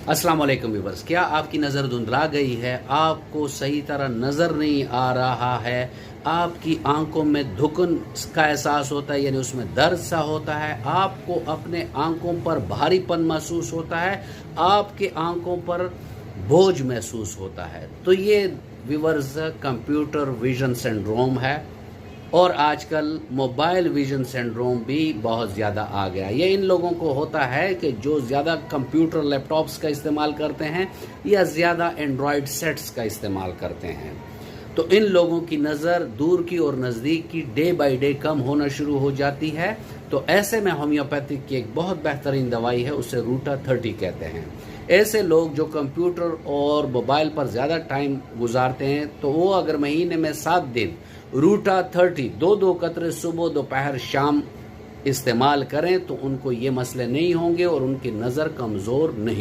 अस्सलाम वालेकुम व्यूअर्स, क्या आपकी नज़र धुंधला गई है? आपको सही तरह नज़र नहीं आ रहा है? आपकी आंखों में धुकन का एहसास होता है, यानी उसमें दर्द सा होता है? आपको अपने आंखों पर भारीपन महसूस होता है? आपके आंखों पर बोझ महसूस होता है? तो ये व्यूअर्स कंप्यूटर विजन सिंड्रोम है। और आजकल मोबाइल विजन सिंड्रोम भी बहुत ज़्यादा आ गया। ये इन लोगों को होता है कि जो ज़्यादा कंप्यूटर लैपटॉप्स का इस्तेमाल करते हैं या ज़्यादा एंड्रॉयड सेट्स का इस्तेमाल करते हैं, तो इन लोगों की नज़र दूर की और नज़दीक की डे बाय डे कम होना शुरू हो जाती है। तो ऐसे में होम्योपैथिक की एक बहुत बेहतरीन दवाई है, उसे रूटा 30 कहते हैं। ऐसे लोग जो कंप्यूटर और मोबाइल पर ज़्यादा टाइम गुजारते हैं, तो वो अगर महीने में 7 दिन रूटा 30 दो कतरे सुबह दोपहर शाम इस्तेमाल करें, तो उनको ये मसले नहीं होंगे और उनकी नज़र कमज़ोर नहीं